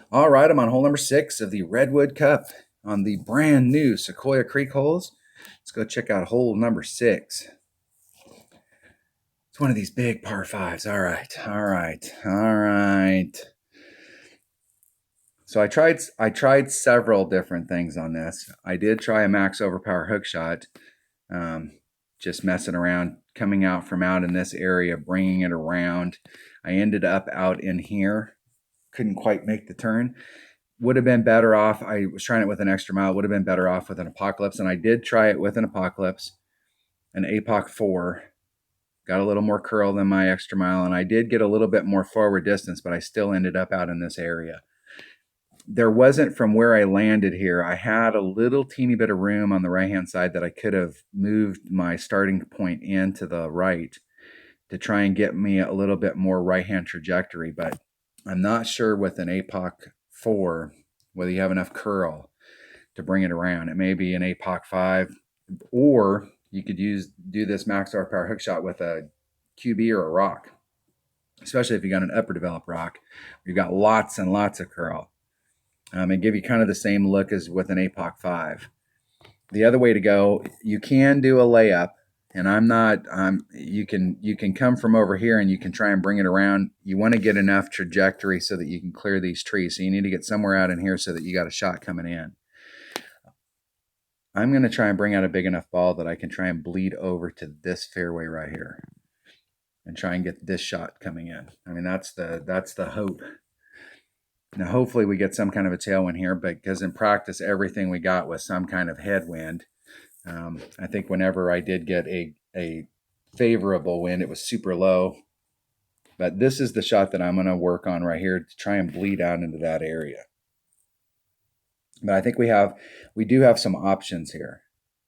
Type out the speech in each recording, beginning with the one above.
All right, I'm on hole number 6 of the Redwood Cup on the brand new Sequoia Creek holes. Let's go check out hole number 6. It's one of these big par 5s. All right. So I tried several different things on this. I did try a max overpower hook shot, just messing around, coming out from out in this area, bringing it around. I ended up out in here, couldn't quite make the turn. Would have been better off. I was trying it with an extra mile. Would have been better off with an Apocalypse, and I did try it with an Apocalypse, an APOC 4. Got a little more curl than my extra mile, and I did get a little bit more forward distance, but I still ended up out in this area. There wasn't, from where I landed here, I had a little teeny bit of room on the right-hand side that I could have moved my starting point in to the right to try and get me a little bit more right-hand trajectory, but I'm not sure with an APOC 4 whether you have enough curl to bring it around. It may be an APOC 5, or you could do this max horsepower hook shot with a QB or a rock, especially if you got an upper developed rock. You've got lots and lots of curl, and give you kind of the same look as with an APOC 5. The other way to go, you can do a layup, and you can come from over here and you can try and bring it around. You want to get enough trajectory so that you can clear these trees. So you need to get somewhere out in here so that you got a shot coming in. I'm going to try and bring out a big enough ball that I can try and bleed over to this fairway right here and try and get this shot coming in. I mean, that's the hope. Now, hopefully we get some kind of a tailwind here, because in practice, everything we got was some kind of headwind. I think whenever I did get a favorable wind, it was super low. But this is the shot that I'm going to work on right here to try and bleed out into that area. But I think we do have some options here.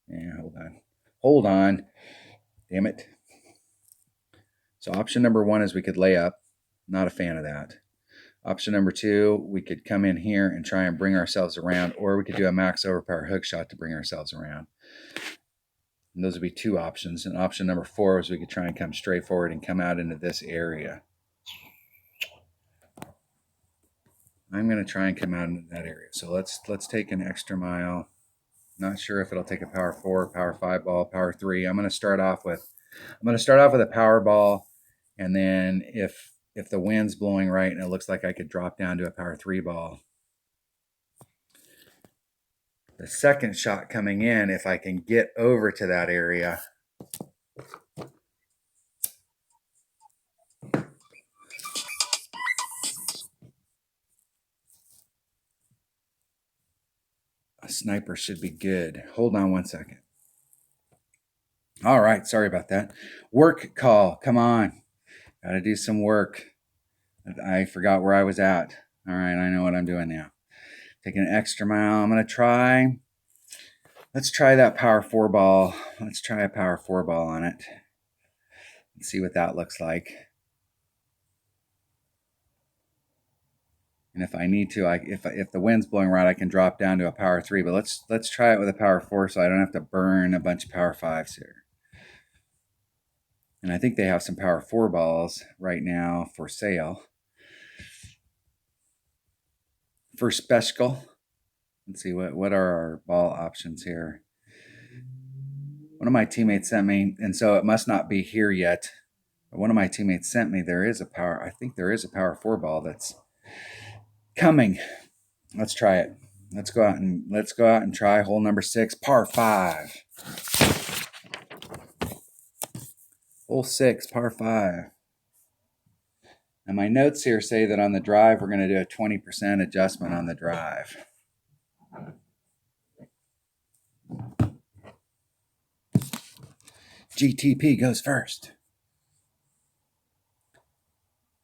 Yeah, hold on. Damn it. So option number 1 is we could lay up. Not a fan of that. Option number 2, we could come in here and try and bring ourselves around, or we could do a max overpower hook shot to bring ourselves around. And those would be 2 options. And option number 4 is we could try and come straight forward and come out into this area. I'm going to try and come out into that area. So let's take an extra mile. Not sure if it'll take a power 4, power 5 ball, power 3. I'm going to start off with a power ball, and then if the wind's blowing right and it looks like I could drop down to a power 3 ball, the second shot coming in, if I can get over to that area, a sniper should be good. Hold on one second. All right, sorry about that. Work call, come on. Got to do some work. I forgot where I was at. All right, I know what I'm doing now. Taking an extra mile. I'm going to try. Let's try that power 4 ball. Let's try a power 4 ball on it. Let's see what that looks like. And if I need to, if the wind's blowing right, I can drop down to a power 3. But let's try it with a power 4 so I don't have to burn a bunch of power 5s here. And I think they have some power 4 balls right now for sale. For special. Let's see, what are our ball options here? One of my teammates sent me, and so it must not be here yet. But one of my teammates sent me, I think there is a power 4 ball that's coming. Let's try it. Let's go out and try hole number 6, par 5. Hole 6, par 5. And my notes here say that on the drive, we're going to do a 20% adjustment on the drive. GTP goes first.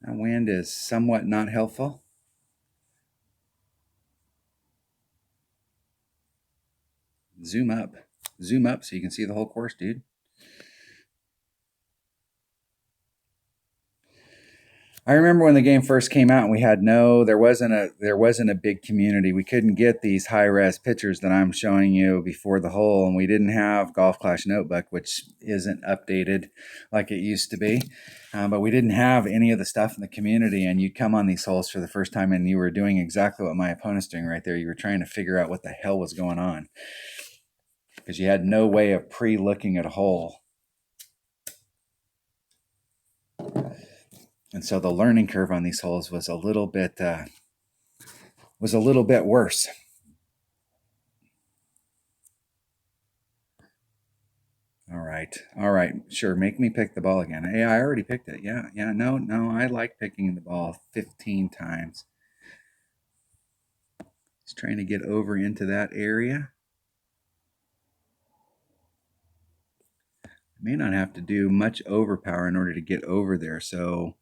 That wind is somewhat not helpful. Zoom up so you can see the whole course, dude. I remember when the game first came out and we had there wasn't a big community. We couldn't get these high res pictures that I'm showing you before the hole, and we didn't have Golf Clash Notebook, which isn't updated like it used to be. But we didn't have any of the stuff in the community, and you'd come on these holes for the first time and you were doing exactly what my opponent's doing right there. You were trying to figure out what the hell was going on because you had no way of pre-looking at a hole. And so the learning curve on these holes was a little bit worse. All right, sure. Make me pick the ball again. Hey, I already picked it. Yeah, no. I like picking the ball 15 times. Just trying to get over into that area. I may not have to do much overpower in order to get over there. So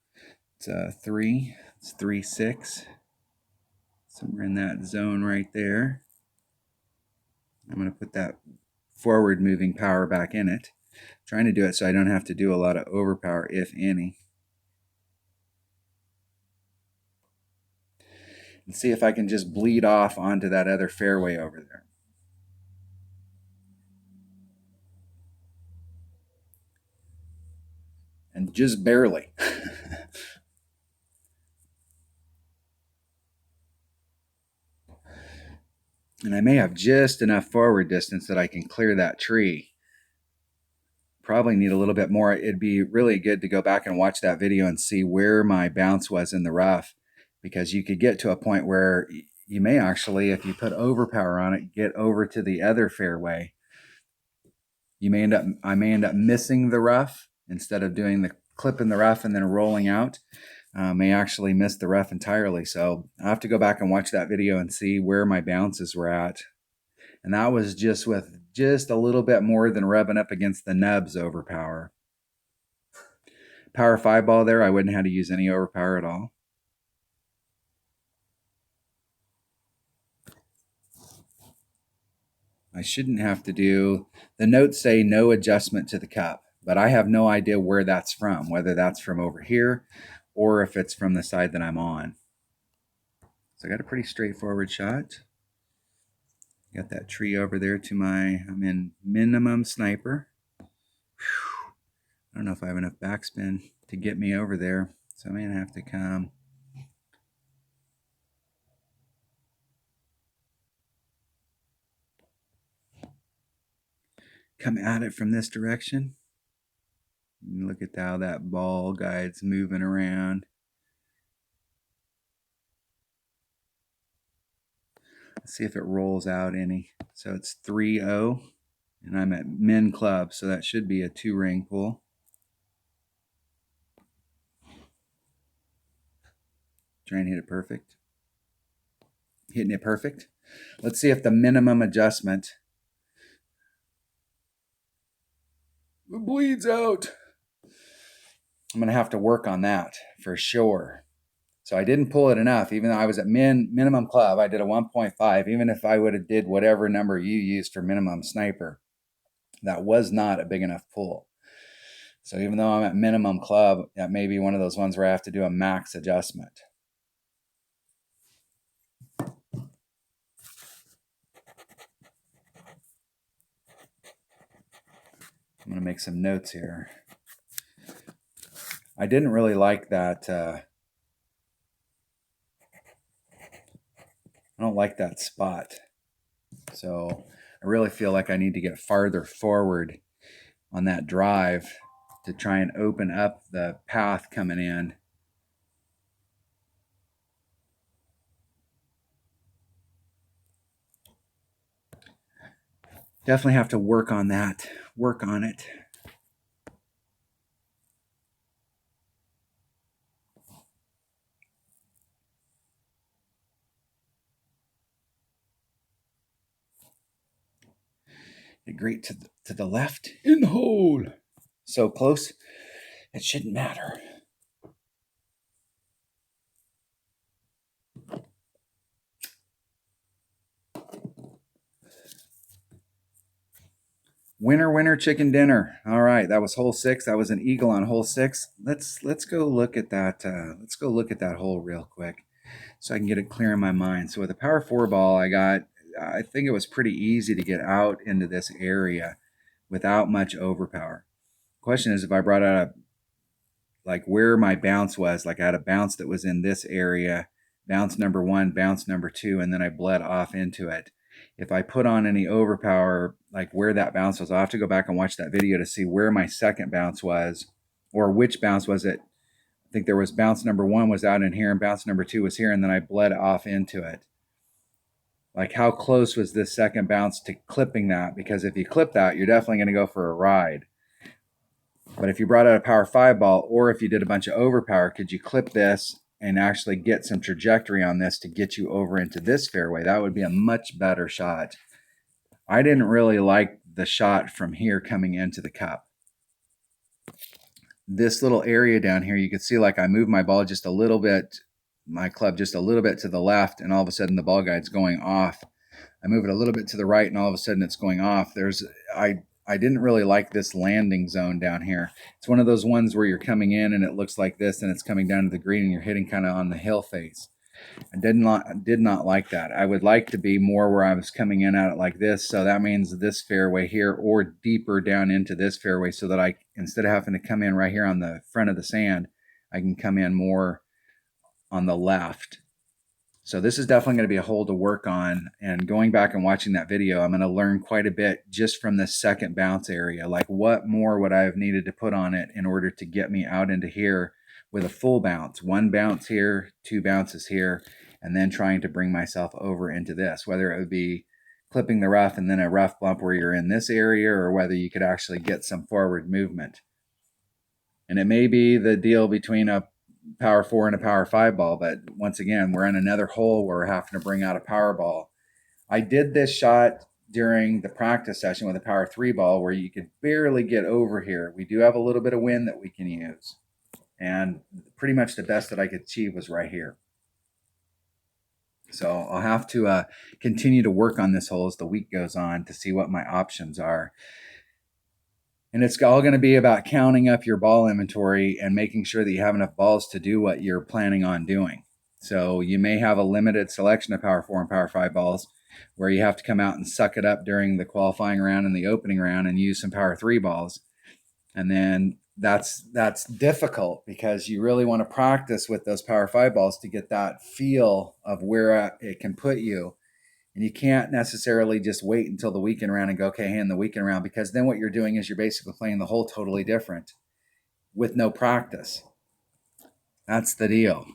it's 3. It's 3-6. Somewhere in that zone right there. I'm going to put that forward moving power back in it. Trying to do it so I don't have to do a lot of overpower, if any. And see if I can just bleed off onto that other fairway over there. And just barely. And I may have just enough forward distance that I can clear that tree. Probably need a little bit more. It'd be really good to go back and watch that video and see where my bounce was in the rough, because you could get to a point where you may actually, if you put overpower on it, get over to the other fairway. I may end up missing the rough instead of doing the clip in the rough and then rolling out. May actually miss the rough entirely. So I'll have to go back and watch that video and see where my bounces were at. And that was just with just a little bit more than rubbing up against the nubs overpower. Power 5 ball there, I wouldn't have to use any overpower at all. I shouldn't have to do, the notes say no adjustment to the cup, but I have no idea where that's from, whether that's from over here or if it's from the side that I'm on. So I got a pretty straightforward shot. Got that tree over there to I'm in minimum sniper. Whew. I don't know if I have enough backspin to get me over there, so I'm gonna have to come at it from this direction. Look at how that ball guide's moving around. Let's see if it rolls out any. So it's 3-0, and I'm at min club, so that should be a 2-ring pull. Trying to hit it perfect. Hitting it perfect. Let's see if the minimum adjustment bleeds out. I'm going to have to work on that for sure. So I didn't pull it enough. Even though I was at minimum club, I did a 1.5. Even if I would have did whatever number you used for minimum sniper, that was not a big enough pull. So even though I'm at minimum club, that may be one of those ones where I have to do a max adjustment. I'm going to make some notes here. I didn't really like that. I don't like that spot. So I really feel like I need to get farther forward on that drive to try and open up the path coming in. Definitely have to work on that. Work on it. Get great to the left in the hole. So close, it shouldn't matter. Winner, chicken dinner. All right, that was hole 6. That was an eagle on hole 6. Let's go look at that. Let's go look at that hole real quick, so I can get it clear in my mind. So with a power 4 ball, I think it was pretty easy to get out into this area without much overpower. Question is, if I brought out like where my bounce was, like I had a bounce that was in this area, bounce number 1, bounce number 2, and then I bled off into it. If I put on any overpower, like where that bounce was, I'll have to go back and watch that video to see where my second bounce was, or which bounce was it. I think there was bounce number 1 was out in here, and bounce number 2 was here, and then I bled off into it. Like how close was this second bounce to clipping that? Because if you clip that, you're definitely going to go for a ride. But if you brought out a power 5 ball, or if you did a bunch of overpower, could you clip this and actually get some trajectory on this to get you over into this fairway? That would be a much better shot. I didn't really like the shot from here coming into the cup. This little area down here, you can see like I moved my ball just a little bit, my club just a little bit to the left, and all of a sudden the ball guide's going off. I move it a little bit to the right, and all of a sudden it's going off. I didn't really like this landing zone down here. It's one of those ones where you're coming in and it looks like this, and it's coming down to the green and you're hitting kind of on the hill face. I did not like that. I would like to be more where I was coming in at it like this. So that means this fairway here, or deeper down into this fairway, so that I, instead of having to come in right here on the front of the sand, I can come in more on the left. So this is definitely going to be a hole to work on, and going back and watching that video, I'm going to learn quite a bit just from this second bounce area. Like what more would I have needed to put on it in order to get me out into here with a full bounce, 1 bounce here, 2 bounces here, and then trying to bring myself over into this, whether it would be clipping the rough and then a rough bump where you're in this area, or whether you could actually get some forward movement. And it may be the deal between a power 4 and a power 5 ball, but once again, we're in another hole where we're having to bring out a power ball. I did this shot during the practice session with a power 3 ball where you could barely get over here. We do have a little bit of wind that we can use, and pretty much the best that I could achieve was right here. So I'll have to continue to work on this hole as the week goes on to see what my options are. And it's all going to be about counting up your ball inventory and making sure that you have enough balls to do what you're planning on doing. So you may have a limited selection of power 4 and power 5 balls where you have to come out and suck it up during the qualifying round and the opening round and use some power 3 balls. And then that's difficult because you really want to practice with those power 5 balls to get that feel of where it can put you. And you can't necessarily just wait until the weekend round and go, okay, hand the weekend round, because then what you're doing is you're basically playing the hole totally different with no practice. That's the deal.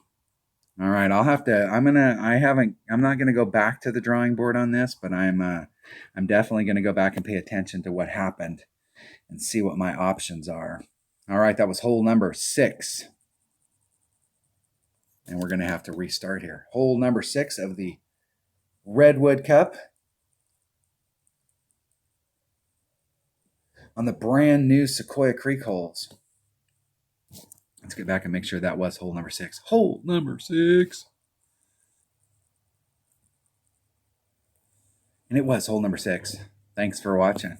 All right, I'm not going to go back to the drawing board on this, but I'm definitely going to go back and pay attention to what happened and see what my options are. All right, that was hole number 6. And we're going to have to restart here. Hole number 6 of the Redwood Cup on the brand new Sequoia Creek holes. Let's get back and make sure that was hole number 6. Hole number 6. And it was hole number 6. Thanks for watching.